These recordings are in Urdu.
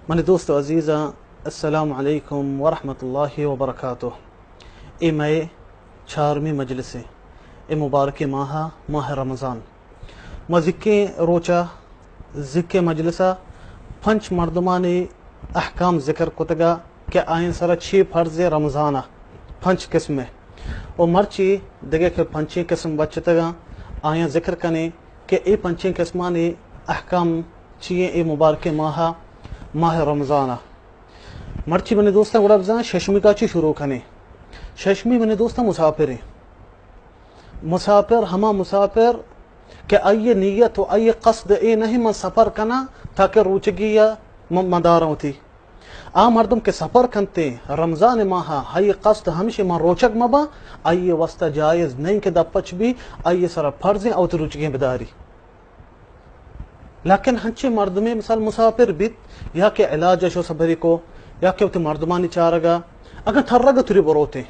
من دوست عزیزا السلام علیکم ورحمۃ اللہ وبرکاتہ. اے میں 4ویں مجلس اے مبارک ماہ رمضان ما ذکے روچا ذکے مجلسہ پنچ مردمان احکام ذکر کتگا کہ آئین سر چھ فرض رمضانہ پنچ قسم او مرچی دگے کہ پنچی قسم بچتگا آئین ذکر کنے کہ اے پنچی قسمان احکام چیئے اے مبارک ماہ رمضانہ مرچی بنے دوستہ گوڑا بزان ششمی کا چی شروع کنے. ششمی بنے دوستہ مسافر ہما مسافر کہ آئیے نیت و آئیے قصد اے نہیں من سفر کنا تاکہ روچگی یا مداروں تھی. مردم کے سفر کنتے رمضان ماہا آئیے قصد ہمشہ من روچگ مبا آئیے وسط جائز نہیں کہ دپچ بھی آئیے سر فرضیں او تو روچگی بداری. لیکن ہنچے مردمی مثال مسافر بیت یا کہ علاج شو سبری کو یا کہ وہ مردمانی چارگا اگر تھرگا تری بروتے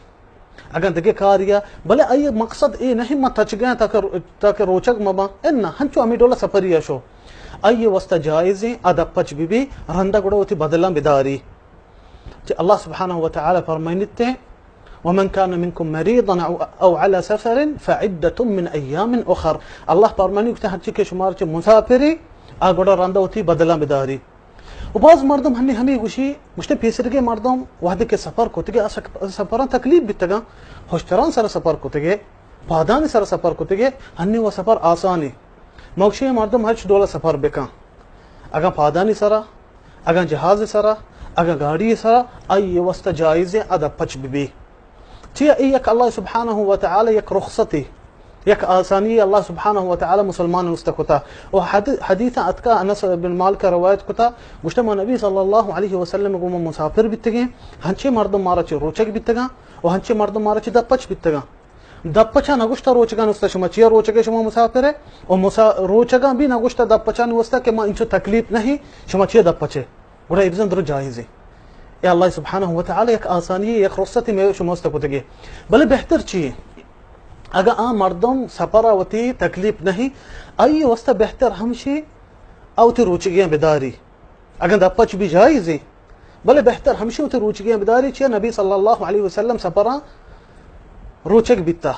اگر دگے کاریا بلے آئیے مقصد اے نہیں ما تچ گیا تاکہ روچک مبا انہ ہنچو امی ڈولا سفری شو آئیے وسط جائزیں ادپچ بھی رندہ گڑا ہوتی بدلا بداری. اللہ سبحانہ وتعالی فرمائنتے ومن كان منكم مريضا او على سفر فعدة من ايام اخر. اللہ فرمانی کہ ہر چیز کے شمار چ مسافری گوڑا رندہ ہوتی بدلا بداری. و بعض مردم ہمیں گوشی مجھتے پیسر کے مردم وحدی کے سفر کو تگے سفران تکلیف بیتگا ہوشتران سر سفر کو تگے پادانی سر سفر کو تگے ہنی وہ سفر آسانی موکشی مردم ہرچ دولا سفر بکا اگا پادانی سرا اگا جہاز سرا اگا گاڑی سرا آئی وسط جائز ادا پچ بھی چی ایک اللہ سبحانہ وتعالی یک رخصتی یک آسانی اللہ سبحانہ وتعالی مسلمان مستقتا. و حدیث اتکا انس بن مالک روایت کتا گشتما نبی صلی اللہ علیہ وسلم کو مسافر بیتگے ہنچے مردم مارا چ روچک بیتگا و ہنچے مردم مارا چ دپچ بیتگا دپچا نگشتا روچگا نستا شما چیا روچگے شما مسافر ہے و روچگا بھی نگشتا دپچا نوستا کہ ما انچو تکلیف نہیں شما چیا دپچے گوڑا ابزن در جائز ہے. اے اللہ سبحانہ وتعالی یک آسانی یک رخصتی میں شما مستقتگے بلے بہتر چیئے اگر مردم سفرہ وتی تکلیف نہیں آئی وسط بہتر ہمشی اوتی روچگیاں بداری اگر دپچ بھی جائز ہے بلے بہتر ہمشی اوتی روچگیاں بداری چیئے نبی صلی اللہ علیہ وسلم سفرہ روچگ بیتا.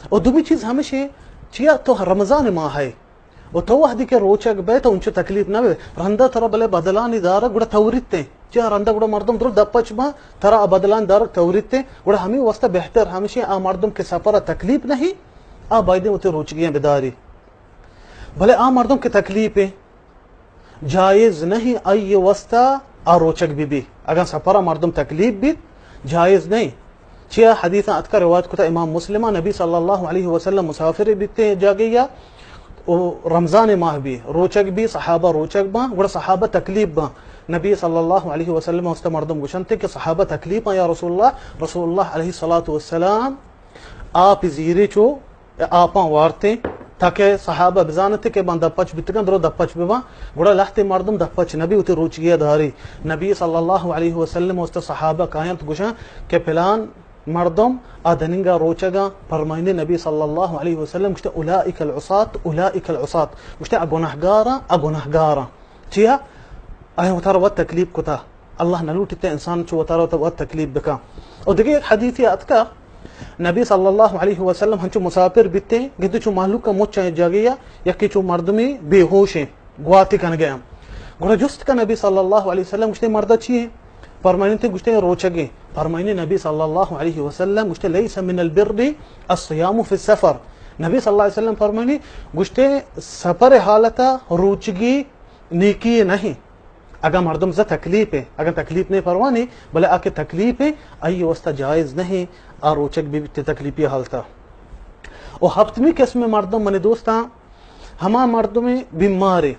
اور دوبی چیز ہمشی چیئے تو رمضان ماہ ہے و تو وحدی کے روچگ بے تو انچو تکلیف نہ بے رندہ ترہ بلے بدلانی دارا گوڑا توریتے چیئے رندہ گوڑا مردم در دپچ با ترہ بدلان دارا توریتے گوڑا ہمیں وسط بہتر ہمشی مردم کے سفرہ تکلیف نہیں بائدیں ہوتے روچگیاں بداری. بھلے مردم کے تکلیف جائز نہیں آئی وسط روچگ بھی اگر سفرہ مردم تکلیف بھی جائز نہیں. چیئے حدیث اتکا روایت کتا امام مسلمہ نبی صلی اللہ علیہ وسلم مسافر بیتے جا گیا رمضان ماہ بھی روچک بھی صحابہ روچک با گوڑا صحابہ تکلیف با نبی صلی اللہ علیہ وسلم است مردم گوشنتے کہ صحابہ تکلیف با یا رسول اللہ علیہ السلام آپ زیرے چو آپاں وارتے تاکہ صحابہ بزانتے کہ بان دپچ بیتگن درو دپچ ببا گوڑا لحتے مردم دپچ نبی ہوتے روچگیہ داری. نبی صلی اللہ علیہ وسلم است صحابہ کائنت گوشن کہ پلان مردم آدھنگا روچگا فرمائنے نبی صلی اللہ علیہ وسلم گشتے اولئک العصات گشتے اگنہگارا چیا آئے وطارا وقت تکلیف کتا اللہ نلوٹتے انسان چو وطارا وقت تکلیف بکا. اور دیکھیں ایک حدیثی اتکا نبی صلی اللہ علیہ وسلم ہنچو مسافر بیتے گھتے چو محلوک کا موچ چاہے جا گیا یکی چو مردمی بے ہوش ہیں گواتی کن گیا گوڑا جست کا نبی صلی اللہ علیہ وسلم گشتے مردہ چیئے فرمائنے تھے گشتے روچگے فرمائنے نبی صلی اللہ علیہ وسلم گشتے لیس من البر الصیام فی السفر. نبی صلی اللہ علیہ وسلم فرمائنے گشتے سفر حالتا روچگی نیکی نہیں اگر مردم سے تکلیف ہے اگر تکلیف نہیں فرمانی بلے آکے تکلیف ہے آئی وسط جائز نہیں روچگ بھی تکلیفی حالتا. اور ہفتمی قسم مردم من دوستا ہما مردم بیماری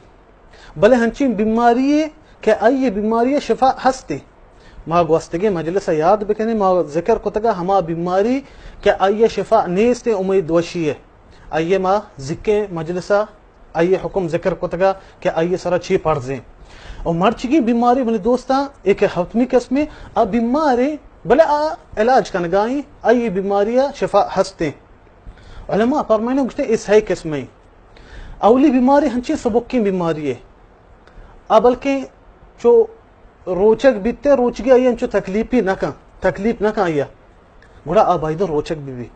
بلے ہنچی بیماری کہ آئی بیماری شفا ہستے ما گوستگی مجلس یاد بکنی ما ذکر کتگا ہما بیماری کہ آئیے شفا نیست امید وشی ہے آئیے ما ذکر مجلسہ آئیے حکم ذکر کتگا کہ آئیے سرا چھی پڑھزیں. اور مرچگی بیماری بلے دوستا ایک ہفتمی قسم بیماری بلے علاج کنگائیں آئیے بیماریاں شفا ہستے. علماء فرمائنے گشتے اس ہے قسمیں اولی بیماری ہنچی سبکی بیماری ہے بلکہ جو روچک بیتے روچگی آئی انچو تکلیف نہ آیا گوڑا آبائیدن روچک بھی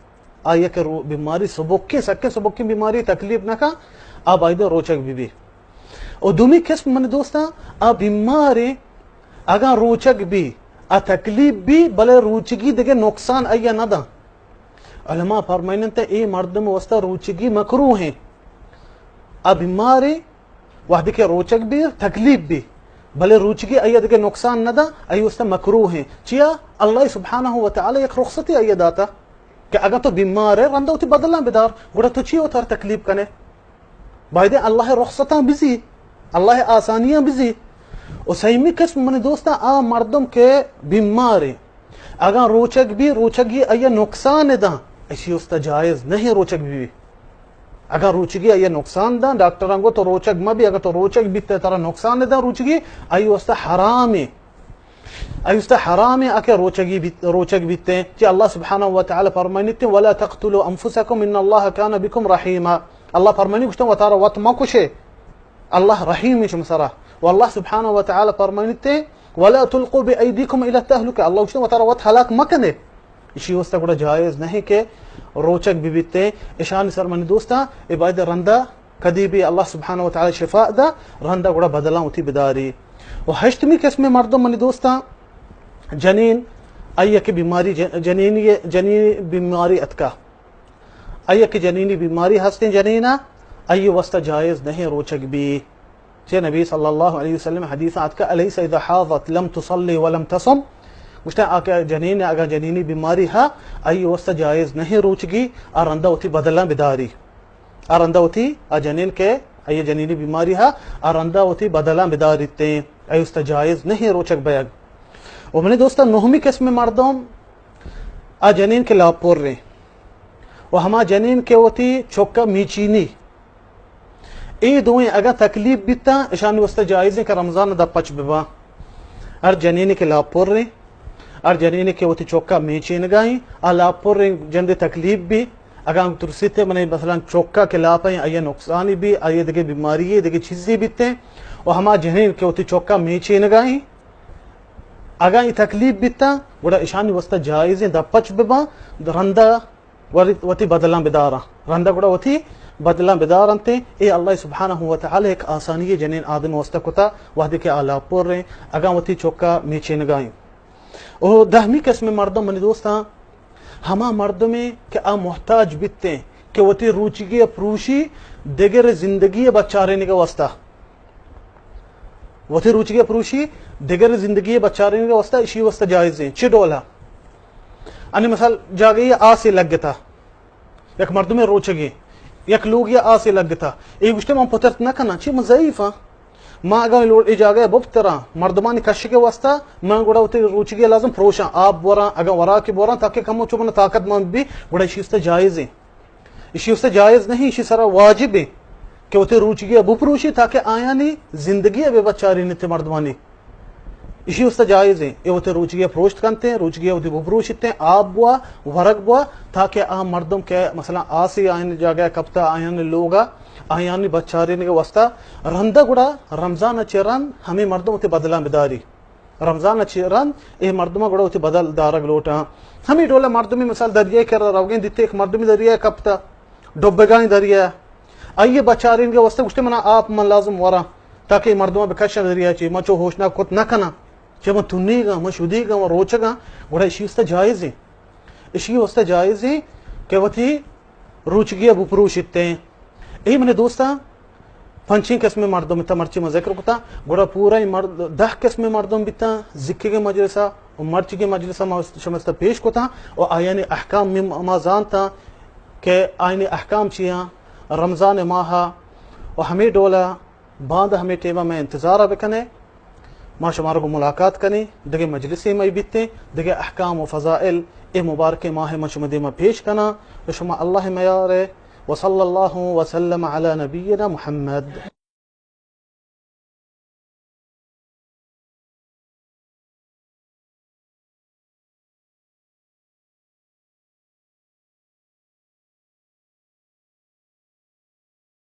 آیا کہ بیماری سبکی بیماری تکلیف نہ آبائیدن روچک بھی اور دومی قسم من دوستا آ بیماری اگا روچک بھی آ تکلیف بھی بلے روچگی دگے نقصان آیا نہ دا علماء فرمائنتے اے مردم وستا روچگی مکروہ ہیں آ بیماری وحدی کے روچک بھی تکلیف بھی بلے روچگی آیا دگے نقصان نہ دا آئی وستا مکروہ ہیں چیا اللہ سبحانہ وتعالی ایک رخصتی آیا داتا کہ اگر تو بیمار ہے رندہ ہوتی بدلنا بدار گوڑا تو چی ہوتا تکلیف کنے بائدے اللہ رخصتاں بزی اللہ آسانیاں بزی اور سیمی قسم من دوستا آ مردم کے بیماری اگر روچگی آیا نقصان دا اسی وستا جائز نہیں روچک بھی اگر روچگی آیا نقصان دا ڈاکٹران کو تو روچک ما بھی اگر تو روچک بھی ترہ نقصان دا روچگی آئی وستا حرام ہے آکے روچک بیتے کہ اللہ سبحانہ وتعالی فرمائنیتے وَلَا تَقْتُلُوا أَنفُسَكُمْ إِنَّ اللَّهَ كَانَ بِكُمْ رَحِيمًا اللہ فرمائنی کچھتا وطارہ وط ما کشے اللہ رحیم شمسرہ واللہ سبحانہ وتعالی فرمائنیتے وَلَا تُلْقُوا بِأَيْدِيكُمْ إِلَى التَّهْلُكَةِ اللہ کچھتا وطارہ وط حلاک مکنے اسی وستا گوڑا جائز نہیں کہ روچک بھی بیتے اشانی سر منی دوستا عبادت رندہ کدی بھی اللہ سبحانہ وتعالی شفاء دا رندہ گوڑا بدلان ہوتی بداری و ہشتمی قسم مردم منی دوستا جنین آیا کی بیماری جنینی بیماری اتکا آیا کی جنینی بیماری ہستیں جنینہ آئی وستا جائز نہیں روچک بھی چہ نبی صلی اللہ علیہ وسلم حدیث اتکا الیس اذا حاضت لم تصلی ولم تصم گوشتا آکا جنین اگر جنینی بیماری ہا آئی وستا جائز نہیں روچگی آرندہ ہوتی بدلان بداری آرندہ ہوتی جنین کے آئی جنینی بیماری ہا آرندہ ہوتی بدلان بداری تے آئی وستا جائز نہیں روچک بیگ اور میں نے دوستا نہمی قسم مردم جنین کے لاپور رہے اور ہما جنین کے ہوتی چوکا میچینی ای دوئیں اگر تکلیف بیتا اشانی وستا جائز ہے کہ رمضان دا پچ ببا ہر جنین کے لاپور رہے اور جنین کے ہوتی چوکا میچین گائیں لاپور رہے جند تکلیف بھی اگر ترسیتے میں مثلا چوکا کے لاپیں آیا نقصانی بھی آیا دگے بیماری دگے چیزیں بیتے اور ہما جنین کے ہوتی چوکا میچین گائیں اگر یہ تکلیف بیتا گوڑا اشانی وستا جائز ہے دا پچ ببا رندہ وتی بدلان بدارا رندہ گوڑا وتی بدلان بدارانتے اے اللہ سبحانہ وتعالی ایک آسانی جنین آدم وستا کتا وحدی کے آلا پور رہے اگر وتی چوکا میچین گائیں اور دہمی قسم مردم منی دوستا ہما مردمی کہ محتاج بیتے کہ وتی روچگی پروشی دیگر زندگی بچارے نگا وستا وتی روچگی پروشی دیگر زندگی بچارے نگا وستا اسی وستا جائز ہیں چی ڈولا انی مثال جا گئی آسی لگ گتا یک مردمی روچگی یک لوگ یا آسی لگ گتا ایک گوشتے من پترت نکنا چی من ضعیفا ما اگر لوڑ ای جاگہ ببترا مردمانی کشی کے واسطہ میں گوڑا ہوتی روچگی لازم پروشا آپ بورا اگر ورا کی بورا تاکہ کمو چوبنا طاقت من بھی گوڑا اسی واسطہ جائز ہیں اسی واسطہ جائز نہیں اسی سارا واجب ہے کہ ہوتی روچگی بپروشی تاکہ آیانی زندگی بے بچاری نیتے مردمانی اسی واسطہ جائز ہیں یہ ہوتے روچگی پروشت کنتے ہیں روچگی ہوتی بپروشتے ہیں آپ بوا ورق بوا تاکہ آم مردم کے مثلا آسی آئین جاگہ کبتا آیانی لوگا آیانی بچاری نے واسطہ رندہ گڑا رمضان چیران ہمیں مردم ہوتے بدلان بداری رمضان چیران اے مردمہ گڑا ہوتے بدل دارگ لوٹا ہمیں ڈولا مردمی مثال دریائے کر روگین دیتے ایک مردمی دریائے کبتا ڈوبگائیں دریائے آئیے بچاری نے واسطہ گوشتے منا آپ من لازم ورا تاکہ مردمہ بکشن دریائے چی مچو ہوشنا کت نہ کنا چی من تنی گا من شدی گا من روچ گا گوڑا اسی واسطہ جائز ہے اسی واسطہ جائز ہے کہ وہ تھی روچگی ابو پروشتے ہیں ای من دوستا پنچین قسم مردم بیتا مرچی میں ذکر کتا گوڑا پورا 10 قسم مردم بیتا ذکی کے مجلسہ و مرچی کے مجلسہ شمستا پیش کتا و آیانی احکام میں ما زانتا کہ آیانی احکام چیاں رمضان ماہا و ہمیں ڈولا باندھ ہمیں ٹیمہ میں انتظارہ بکنے ما شمارا کو ملاقات کریں دگے مجلسی میں بیتے دگے احکام و فضائل اے مبارک ماہ میں شما دیما پیش کنا شما اللہ میار وصلی اللہ وسلم علی نبینا محمد